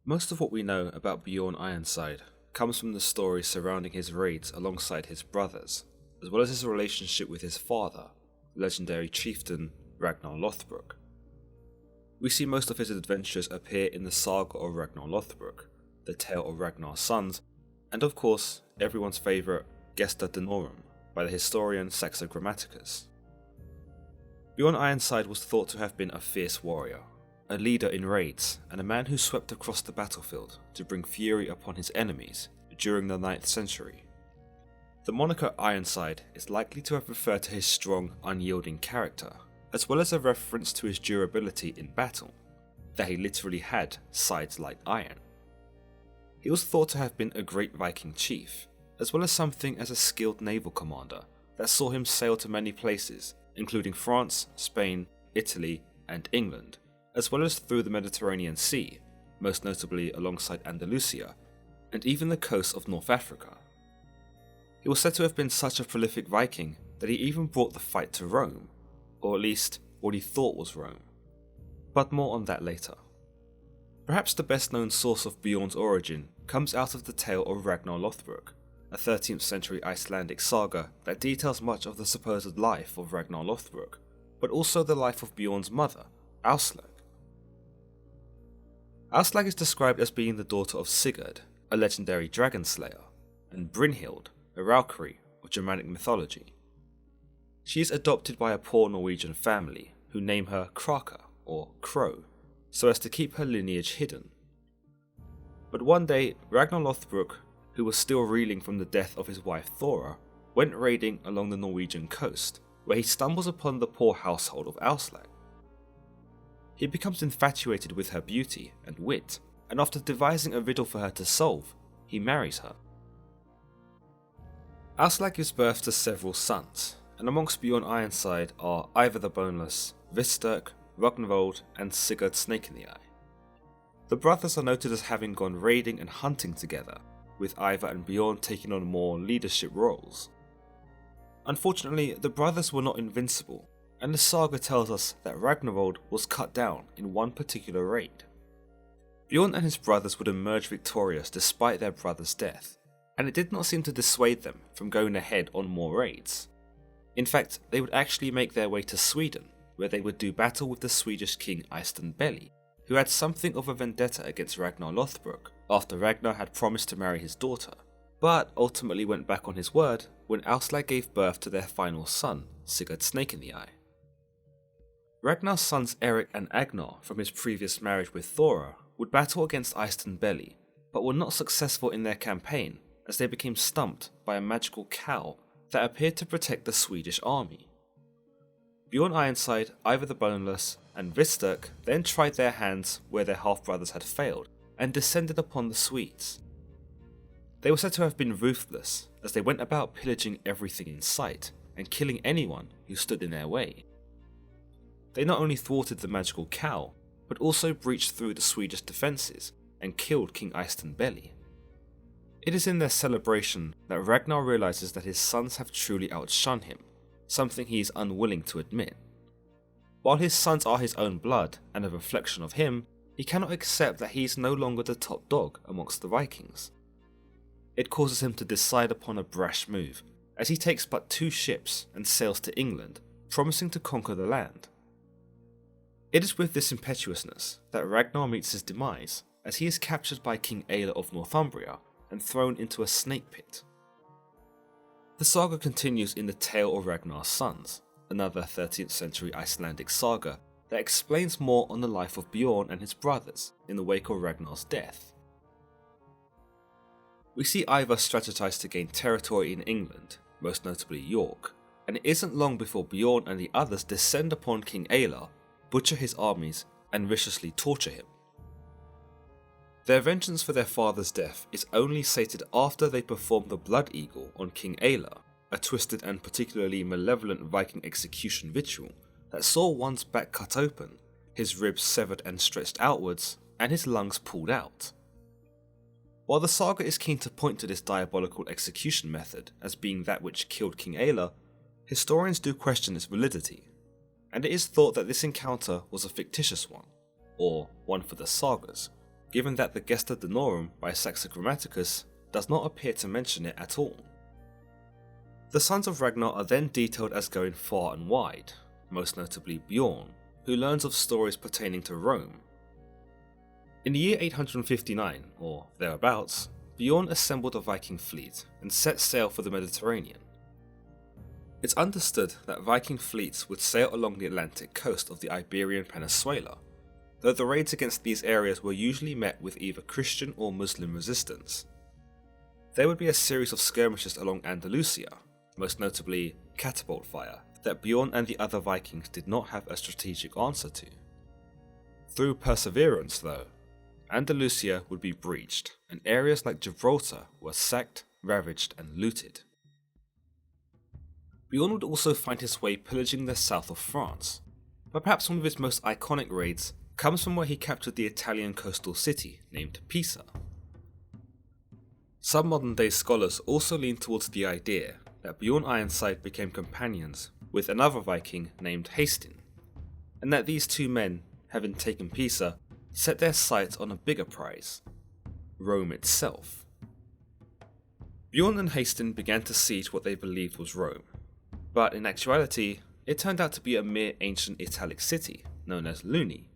Most of what we know about Bjorn Ironside comes from the stories surrounding his raids alongside his brothers, as well as his relationship with his father, the legendary chieftain Ragnar Lothbrook. We see most of his adventures appear in the Saga of Ragnar Lothbrook, the tale of Ragnar's sons, and of course everyone's favourite Gesta Danorum by the historian Saxo Grammaticus. Bjorn Ironside was thought to have been a fierce warrior, a leader in raids, and a man who swept across the battlefield to bring fury upon his enemies during the 9th century. The moniker Ironside is likely to have referred to his strong, unyielding character, as well as a reference to his durability in battle, that he literally had sides like iron. He was thought to have been a great Viking chief, as well as something as a skilled naval commander that saw him sail to many places, including France, Spain, Italy, and England, as well as through the Mediterranean Sea, most notably alongside Andalusia, and even the coast of North Africa. He was said to have been such a prolific Viking that he even brought the fight to Rome, or at least what he thought was Rome. But more on that later. Perhaps the best known source of Bjorn's origin comes out of the tale of Ragnar Lothbrook, a 13th century Icelandic saga that details much of the supposed life of Ragnar Lothbrook, but also the life of Bjorn's mother, Aslak. Aslak is described as being the daughter of Sigurd, a legendary dragon slayer, and Brynhild, a Valkyrie of Germanic mythology. She is adopted by a poor Norwegian family who name her Kraka, or Crow, so as to keep her lineage hidden. But one day, Ragnar Lothbrook, who was still reeling from the death of his wife Thora, went raiding along the Norwegian coast, where he stumbles upon the poor household of Aslak. He becomes infatuated with her beauty and wit, and after devising a riddle for her to solve, he marries her. Aslak gives birth to several sons, and amongst Bjorn Ironside are Ivar the Boneless, Visturk, Ragnvold, and Sigurd Snake in the Eye. The brothers are noted as having gone raiding and hunting together, with Ivar and Bjorn taking on more leadership roles. Unfortunately, the brothers were not invincible, and the saga tells us that Ragnvold was cut down in one particular raid. Bjorn and his brothers would emerge victorious despite their brother's death, and it did not seem to dissuade them from going ahead on more raids. In fact, they would actually make their way to Sweden, where they would do battle with the Swedish king Eystein Belli, who had something of a vendetta against Ragnar Lothbrook after Ragnar had promised to marry his daughter, but ultimately went back on his word when Aslak gave birth to their final son, Sigurd Snake in the Eye. Ragnar's sons Eric and Agnar from his previous marriage with Thora would battle against Eystein Belli, but were not successful in their campaign as they became stumped by a magical cow that appeared to protect the Swedish army. Bjorn Ironside, Ivar the Boneless, and Visturk then tried their hands where their half-brothers had failed and descended upon the Swedes. They were said to have been ruthless as they went about pillaging everything in sight and killing anyone who stood in their way. They not only thwarted the magical cow, but also breached through the Swedish defences and killed King Eystein Belli. It is in their celebration that Ragnar realises that his sons have truly outshone him, something he is unwilling to admit. While his sons are his own blood and a reflection of him, he cannot accept that he is no longer the top dog amongst the Vikings. It causes him to decide upon a brash move, as he takes but 2 ships and sails to England, promising to conquer the land. It is with this impetuousness that Ragnar meets his demise, as he is captured by King Aelle of Northumbria and thrown into a snake pit. The saga continues in the Tale of Ragnar's Sons, another 13th century Icelandic saga that explains more on the life of Bjorn and his brothers in the wake of Ragnar's death. We see Ivar strategize to gain territory in England, most notably York, and it isn't long before Bjorn and the others descend upon King Aelle, butcher his armies, and viciously torture him. Their vengeance for their father's death is only sated after they perform the Blood Eagle on King Aelle, a twisted and particularly malevolent Viking execution ritual that saw one's back cut open, his ribs severed and stretched outwards, and his lungs pulled out. While the saga is keen to point to this diabolical execution method as being that which killed King Aelle, historians do question its validity, and it is thought that this encounter was a fictitious one, or one for the sagas, given that the Gesta Danorum by Saxa Grammaticus does not appear to mention it at all. The sons of Ragnar are then detailed as going far and wide, most notably Bjorn, who learns of stories pertaining to Rome. In the year 859, or thereabouts, Bjorn assembled a Viking fleet and set sail for the Mediterranean. It's understood that Viking fleets would sail along the Atlantic coast of the Iberian Peninsula, though the raids against these areas were usually met with either Christian or Muslim resistance. There would be a series of skirmishes along Andalusia, most notably catapult fire, that Bjorn and the other Vikings did not have a strategic answer to. Through perseverance, though, Andalusia would be breached, and areas like Gibraltar were sacked, ravaged, and looted. Bjorn would also find his way pillaging the south of France, but perhaps one of his most iconic raids comes from where he captured the Italian coastal city named Pisa. Some modern-day scholars also lean towards the idea that Bjorn Ironside became companions with another Viking named Hastin, and that these two men, having taken Pisa, set their sights on a bigger prize, Rome itself. Bjorn and Hastin began to siege what they believed was Rome, but in actuality, it turned out to be a mere ancient Italic city known as Luni.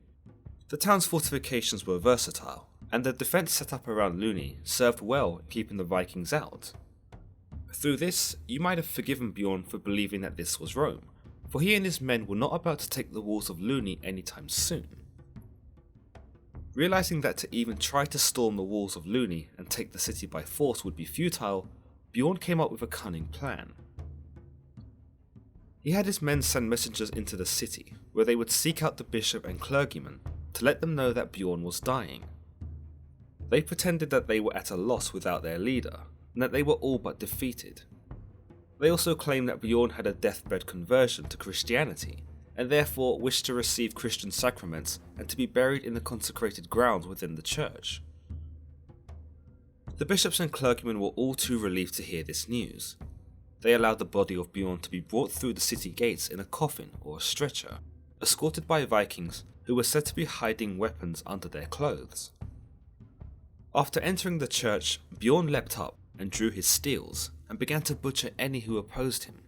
The town's fortifications were versatile, and the defence set up around Luni served well in keeping the Vikings out. Through this, you might have forgiven Bjorn for believing that this was Rome, for he and his men were not about to take the walls of Luni anytime soon. Realising that to even try to storm the walls of Luni and take the city by force would be futile, Bjorn came up with a cunning plan. He had his men send messengers into the city, where they would seek out the bishop and clergyman to let them know that Bjorn was dying. They pretended that they were at a loss without their leader, and that they were all but defeated. They also claimed that Bjorn had a deathbed conversion to Christianity, and therefore wished to receive Christian sacraments and to be buried in the consecrated grounds within the church. The bishops and clergymen were all too relieved to hear this news. They allowed the body of Bjorn to be brought through the city gates in a coffin or a stretcher, escorted by Vikings who were said to be hiding weapons under their clothes. After entering the church, Bjorn leapt up and drew his steels and began to butcher any who opposed him.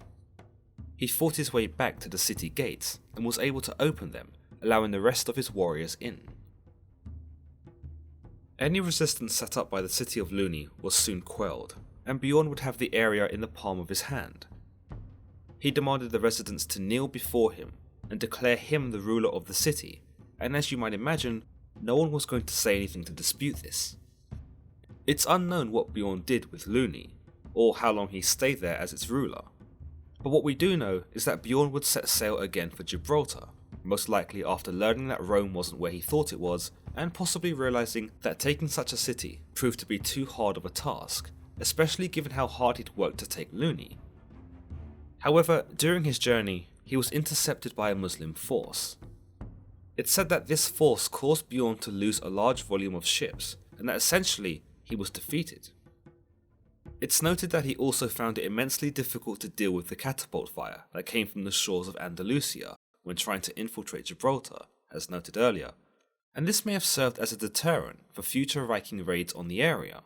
He fought his way back to the city gates and was able to open them, allowing the rest of his warriors in. Any resistance set up by the city of Luni was soon quelled, and Bjorn would have the area in the palm of his hand. He demanded the residents to kneel before him and declare him the ruler of the city, and as you might imagine, no one was going to say anything to dispute this. It's unknown what Bjorn did with Luni, or how long he stayed there as its ruler, but what we do know is that Bjorn would set sail again for Gibraltar, most likely after learning that Rome wasn't where he thought it was, and possibly realising that taking such a city proved to be too hard of a task, especially given how hard he'd worked to take Luni. However, during his journey, he was intercepted by a Muslim force. It's said that this force caused Bjorn to lose a large volume of ships, and that essentially he was defeated. It's noted that he also found it immensely difficult to deal with the catapult fire that came from the shores of Andalusia when trying to infiltrate Gibraltar, as noted earlier, and this may have served as a deterrent for future Viking raids on the area.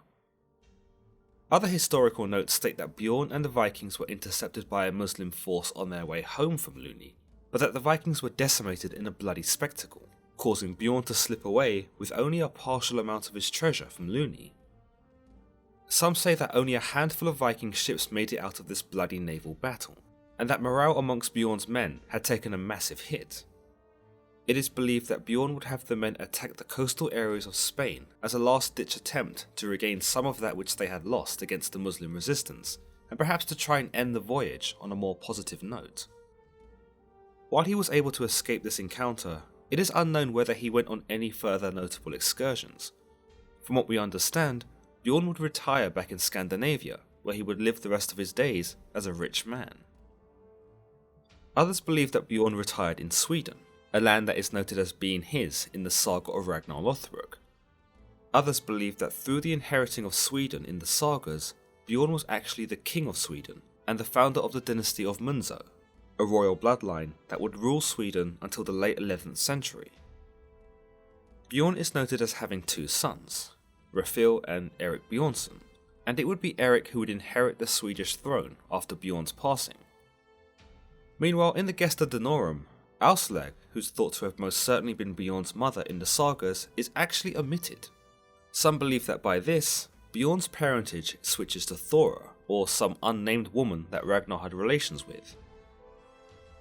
Other historical notes state that Bjorn and the Vikings were intercepted by a Muslim force on their way home from Luni, but that the Vikings were decimated in a bloody spectacle, causing Bjorn to slip away with only a partial amount of his treasure from Luni. Some say that only a handful of Viking ships made it out of this bloody naval battle, and that morale amongst Bjorn's men had taken a massive hit. It is believed that Bjorn would have the men attack the coastal areas of Spain as a last-ditch attempt to regain some of that which they had lost against the Muslim resistance, and perhaps to try and end the voyage on a more positive note. While he was able to escape this encounter, it is unknown whether he went on any further notable excursions. From what we understand, Bjorn would retire back in Scandinavia, where he would live the rest of his days as a rich man. Others believe that Bjorn retired in Sweden, a land that is noted as being his in the Saga of Ragnar Lothbrook. Others believe that through the inheriting of Sweden in the sagas, Bjorn was actually the king of Sweden and the founder of the dynasty of Munzo, a royal bloodline that would rule Sweden until the late 11th century. Bjorn is noted as having two sons, Rafil and Erik Bjornsson, and it would be Erik who would inherit the Swedish throne after Bjorn's passing. Meanwhile, in the Gesta Danorum, Aslaug, who's thought to have most certainly been Bjorn's mother in the sagas, is actually omitted. Some believe that by this, Bjorn's parentage switches to Thora, or some unnamed woman that Ragnar had relations with.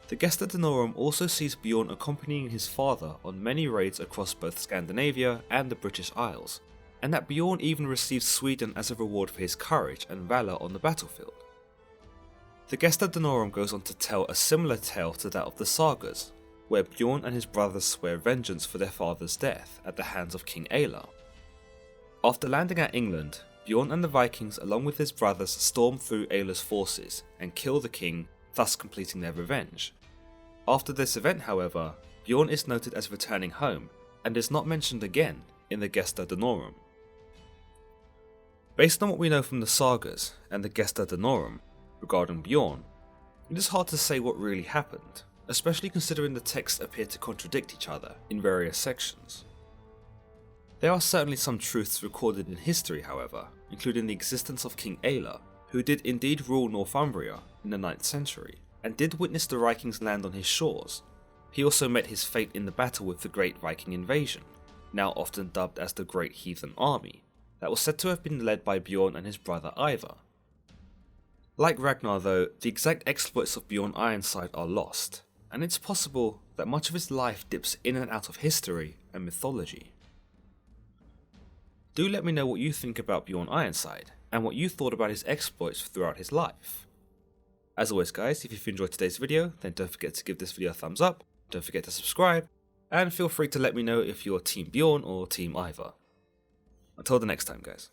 The Gesta Danorum also sees Bjorn accompanying his father on many raids across both Scandinavia and the British Isles, and that Bjorn even receives Sweden as a reward for his courage and valour on the battlefield. The Gesta Danorum goes on to tell a similar tale to that of the sagas, where Bjorn and his brothers swear vengeance for their father's death at the hands of King Eilar. After landing at England, Bjorn and the Vikings along with his brothers storm through Eilar's forces and kill the king, thus completing their revenge. After this event, however, Bjorn is noted as returning home and is not mentioned again in the Gesta Danorum. Based on what we know from the sagas and the Gesta Danorum regarding Bjorn, it is hard to say what really happened, especially considering the texts appear to contradict each other in various sections. There are certainly some truths recorded in history, however, including the existence of King Eilar, who did indeed rule Northumbria in the 9th century, and did witness the Vikings land on his shores. He also met his fate in the battle with the Great Viking Invasion, now often dubbed as the Great Heathen Army, that was said to have been led by Bjorn and his brother Ivar. Like Ragnar though, the exact exploits of Bjorn Ironside are lost, and it's possible that much of his life dips in and out of history and mythology. Do let me know what you think about Bjorn Ironside, and what you thought about his exploits throughout his life. As always guys, if you've enjoyed today's video, then don't forget to give this video a thumbs up, don't forget to subscribe, and feel free to let me know if you're Team Bjorn or Team Ivar. Until the next time guys.